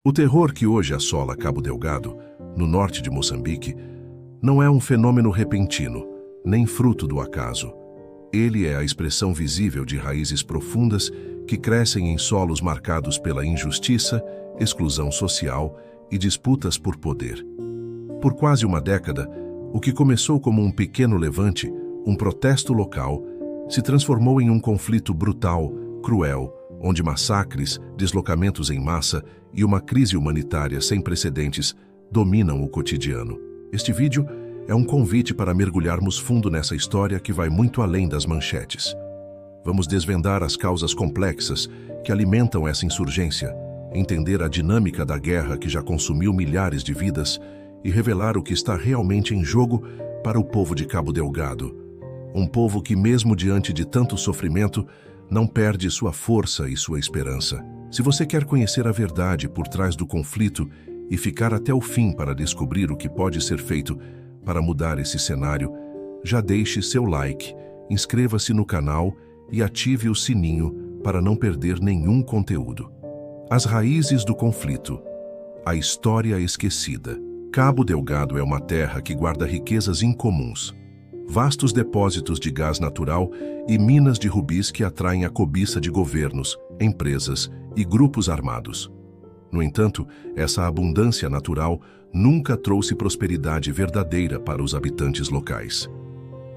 O terror que hoje assola Cabo Delgado, no norte de Moçambique, não é um fenômeno repentino, nem fruto do acaso. Ele é a expressão visível de raízes profundas que crescem em solos marcados pela injustiça, exclusão social e disputas por poder. Por quase uma década, o que começou como um pequeno levante, um protesto local, se transformou em um conflito brutal, cruel, onde massacres, deslocamentos em massa e uma crise humanitária sem precedentes dominam o cotidiano. Este vídeo é um convite para mergulharmos fundo nessa história que vai muito além das manchetes. Vamos desvendar as causas complexas que alimentam essa insurgência, entender a dinâmica da guerra que já consumiu milhares de vidas e revelar o que está realmente em jogo para o povo de Cabo Delgado. Um povo que, mesmo diante de tanto sofrimento, não perde sua força e sua esperança. Se você quer conhecer a verdade por trás do conflito e ficar até o fim para descobrir o que pode ser feito para mudar esse cenário, já deixe seu like, inscreva-se no canal e ative o sininho para não perder nenhum conteúdo. As raízes do conflito. A história esquecida. Cabo Delgado é uma terra que guarda riquezas incomuns. Vastos depósitos de gás natural e minas de rubis que atraem a cobiça de governos, empresas e grupos armados. No entanto, essa abundância natural nunca trouxe prosperidade verdadeira para os habitantes locais.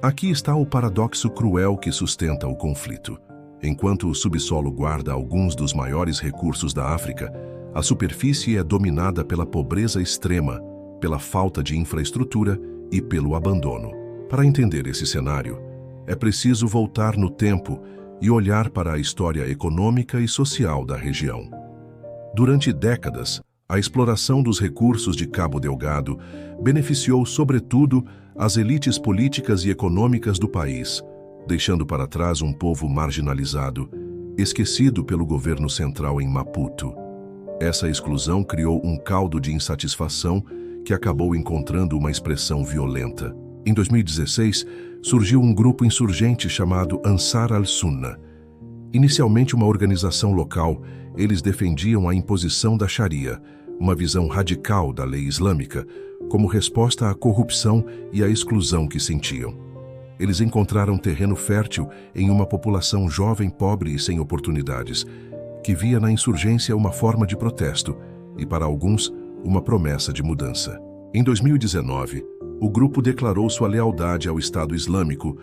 Aqui está o paradoxo cruel que sustenta o conflito. Enquanto o subsolo guarda alguns dos maiores recursos da África, a superfície é dominada pela pobreza extrema, pela falta de infraestrutura e pelo abandono. Para entender esse cenário, é preciso voltar no tempo e olhar para a história econômica e social da região. Durante décadas, a exploração dos recursos de Cabo Delgado beneficiou, sobretudo, as elites políticas e econômicas do país, deixando para trás um povo marginalizado, esquecido pelo governo central em Maputo. Essa exclusão criou um caldo de insatisfação que acabou encontrando uma expressão violenta. Em 2016, surgiu um grupo insurgente chamado Ansar al-Sunna. Inicialmente uma organização local, eles defendiam a imposição da Sharia, uma visão radical da lei islâmica, como resposta à corrupção e à exclusão que sentiam. Eles encontraram terreno fértil em uma população jovem, pobre e sem oportunidades, que via na insurgência uma forma de protesto e, para alguns, uma promessa de mudança. Em 2019, o grupo declarou sua lealdade ao Estado Islâmico,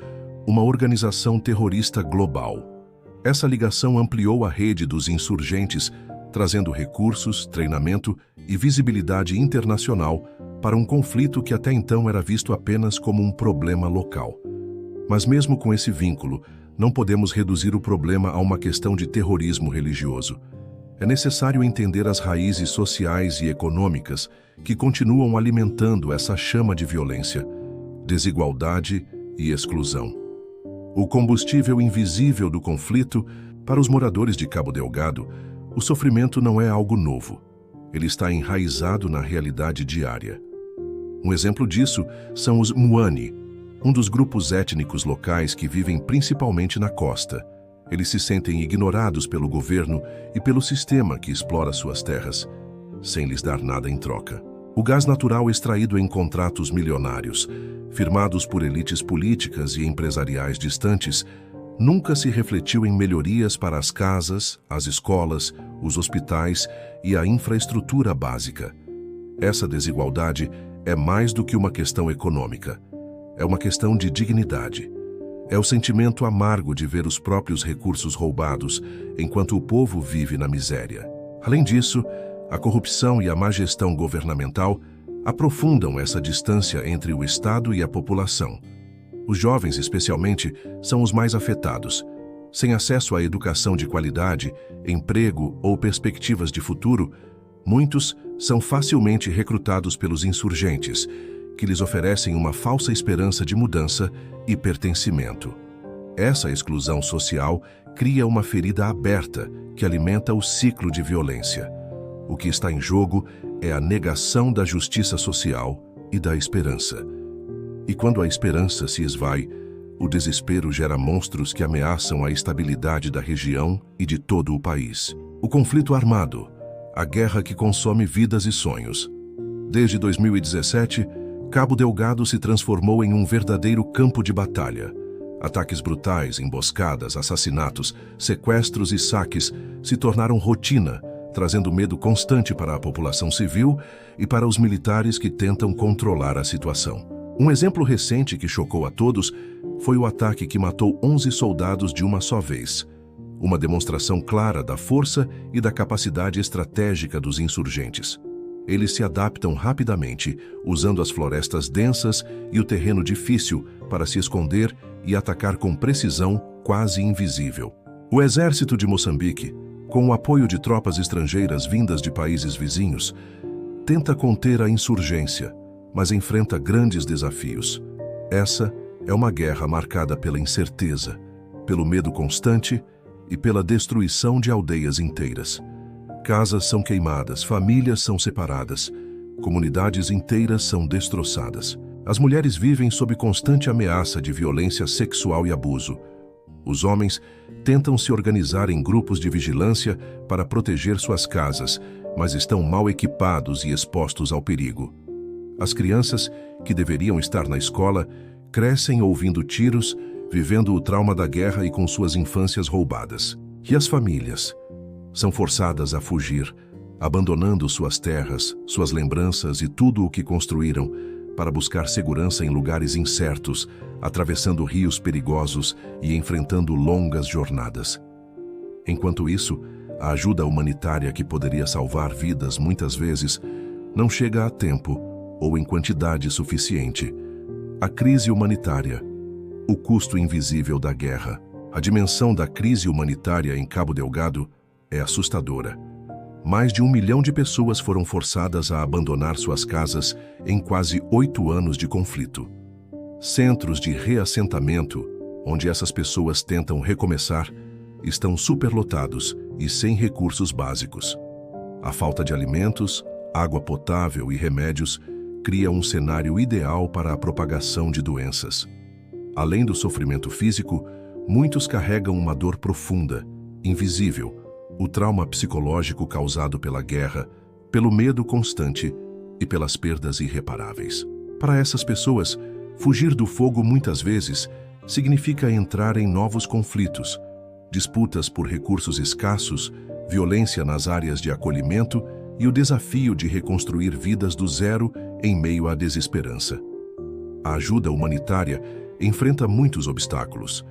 uma organização terrorista global. Essa ligação ampliou a rede dos insurgentes, trazendo recursos, treinamento e visibilidade internacional para um conflito que até então era visto apenas como um problema local. Mas mesmo com esse vínculo, não podemos reduzir o problema a uma questão de terrorismo religioso. É necessário entender as raízes sociais e econômicas que continuam alimentando essa chama de violência, desigualdade e exclusão. O combustível invisível do conflito, para os moradores de Cabo Delgado, o sofrimento não é algo novo. Ele está enraizado na realidade diária. Um exemplo disso são os Muani, um dos grupos étnicos locais que vivem principalmente na costa. Eles se sentem ignorados pelo governo e pelo sistema que explora suas terras, sem lhes dar nada em troca. O gás natural extraído em contratos milionários, firmados por elites políticas e empresariais distantes, nunca se refletiu em melhorias para as casas, as escolas, os hospitais e a infraestrutura básica. Essa desigualdade é mais do que uma questão econômica. É uma questão de dignidade. É o sentimento amargo de ver os próprios recursos roubados, enquanto o povo vive na miséria. Além disso, a corrupção e a má gestão governamental aprofundam essa distância entre o Estado e a população. Os jovens, especialmente, são os mais afetados. Sem acesso à educação de qualidade, emprego ou perspectivas de futuro, muitos são facilmente recrutados pelos insurgentes, que lhes oferecem uma falsa esperança de mudança e pertencimento. Essa exclusão social cria uma ferida aberta que alimenta o ciclo de violência. O que está em jogo é a negação da justiça social e da esperança. E quando a esperança se esvai, o desespero gera monstros que ameaçam a estabilidade da região e de todo o país. O conflito armado, a guerra que consome vidas e sonhos. Desde 2017, Cabo Delgado se transformou em um verdadeiro campo de batalha. Ataques brutais, emboscadas, assassinatos, sequestros e saques se tornaram rotina, trazendo medo constante para a população civil e para os militares que tentam controlar a situação. Um exemplo recente que chocou a todos foi o ataque que matou 11 soldados de uma só vez. Uma demonstração clara da força e da capacidade estratégica dos insurgentes. Eles se adaptam rapidamente, usando as florestas densas e o terreno difícil para se esconder e atacar com precisão quase invisível. O exército de Moçambique, com o apoio de tropas estrangeiras vindas de países vizinhos, tenta conter a insurgência, mas enfrenta grandes desafios. Essa é uma guerra marcada pela incerteza, pelo medo constante e pela destruição de aldeias inteiras. Casas são queimadas, famílias são separadas, comunidades inteiras são destroçadas. As mulheres vivem sob constante ameaça de violência sexual e abuso. Os homens tentam se organizar em grupos de vigilância para proteger suas casas, mas estão mal equipados e expostos ao perigo. As crianças, que deveriam estar na escola, crescem ouvindo tiros, vivendo o trauma da guerra e com suas infâncias roubadas. E as famílias são forçadas a fugir, abandonando suas terras, suas lembranças e tudo o que construíram para buscar segurança em lugares incertos, atravessando rios perigosos e enfrentando longas jornadas. Enquanto isso, a ajuda humanitária que poderia salvar vidas muitas vezes não chega a tempo ou em quantidade suficiente. A crise humanitária, o custo invisível da guerra. A dimensão da crise humanitária em Cabo Delgado é assustadora. Mais de 1 milhão de pessoas foram forçadas a abandonar suas casas em quase 8 anos de conflito. Centros de reassentamento, onde essas pessoas tentam recomeçar, estão superlotados e sem recursos básicos. A falta de alimentos, água potável e remédios cria um cenário ideal para a propagação de doenças. Além do sofrimento físico, muitos carregam uma dor profunda, invisível, o trauma psicológico causado pela guerra, pelo medo constante e pelas perdas irreparáveis. Para essas pessoas, fugir do fogo muitas vezes significa entrar em novos conflitos, disputas por recursos escassos, violência nas áreas de acolhimento e o desafio de reconstruir vidas do zero em meio à desesperança. A ajuda humanitária enfrenta muitos obstáculos: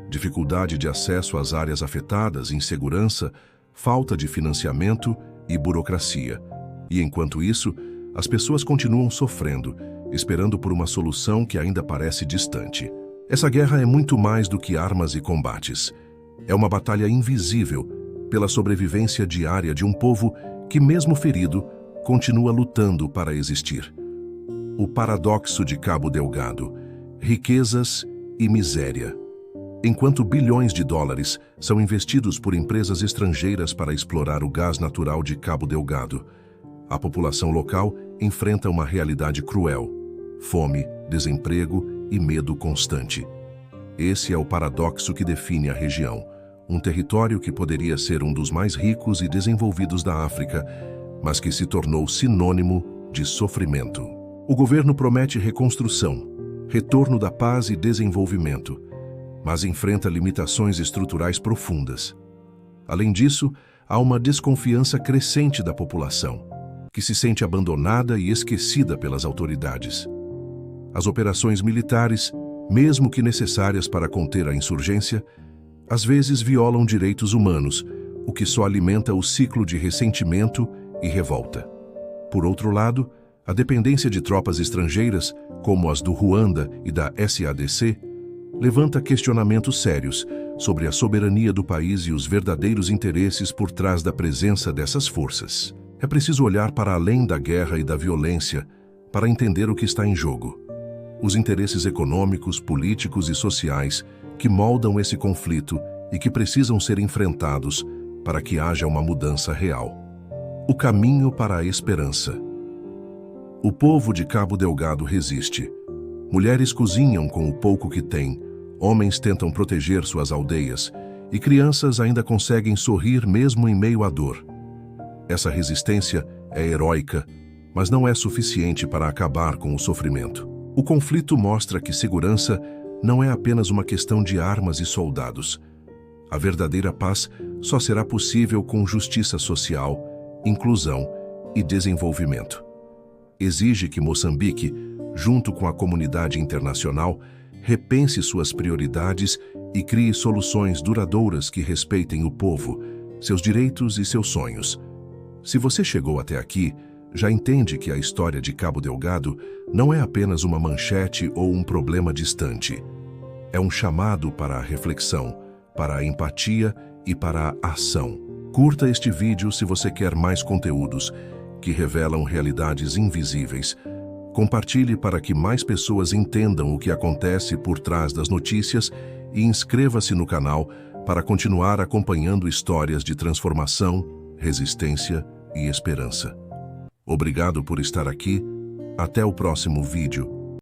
dificuldade de acesso às áreas afetadas, insegurança, falta de financiamento e burocracia. E enquanto isso, as pessoas continuam sofrendo, esperando por uma solução que ainda parece distante. Essa guerra é muito mais do que armas e combates. É uma batalha invisível pela sobrevivência diária de um povo que, mesmo ferido, continua lutando para existir. O paradoxo de Cabo Delgado: riquezas e miséria. Enquanto bilhões de dólares são investidos por empresas estrangeiras para explorar o gás natural de Cabo Delgado, a população local enfrenta uma realidade cruel: fome, desemprego e medo constante. Esse é o paradoxo que define a região, um território que poderia ser um dos mais ricos e desenvolvidos da África, mas que se tornou sinônimo de sofrimento. O governo promete reconstrução, retorno da paz e desenvolvimento, mas enfrenta limitações estruturais profundas. Além disso, há uma desconfiança crescente da população, que se sente abandonada e esquecida pelas autoridades. As operações militares, mesmo que necessárias para conter a insurgência, às vezes violam direitos humanos, o que só alimenta o ciclo de ressentimento e revolta. Por outro lado, a dependência de tropas estrangeiras, como as do Ruanda e da SADC, levanta questionamentos sérios sobre a soberania do país e os verdadeiros interesses por trás da presença dessas forças. É preciso olhar para além da guerra e da violência para entender o que está em jogo. Os interesses econômicos, políticos e sociais que moldam esse conflito e que precisam ser enfrentados para que haja uma mudança real. O caminho para a esperança. O povo de Cabo Delgado resiste. Mulheres cozinham com o pouco que têm, homens tentam proteger suas aldeias e crianças ainda conseguem sorrir mesmo em meio à dor. Essa resistência é heróica, mas não é suficiente para acabar com o sofrimento. O conflito mostra que segurança não é apenas uma questão de armas e soldados. A verdadeira paz só será possível com justiça social, inclusão e desenvolvimento. Exige que Moçambique, junto com a comunidade internacional, repense suas prioridades e crie soluções duradouras que respeitem o povo, seus direitos e seus sonhos. Se você chegou até aqui, já entende que a história de Cabo Delgado não é apenas uma manchete ou um problema distante. É um chamado para a reflexão, para a empatia e para a ação. Curta este vídeo se você quer mais conteúdos que revelam realidades invisíveis. Compartilhe para que mais pessoas entendam o que acontece por trás das notícias e inscreva-se no canal para continuar acompanhando histórias de transformação, resistência e esperança. Obrigado por estar aqui. Até o próximo vídeo.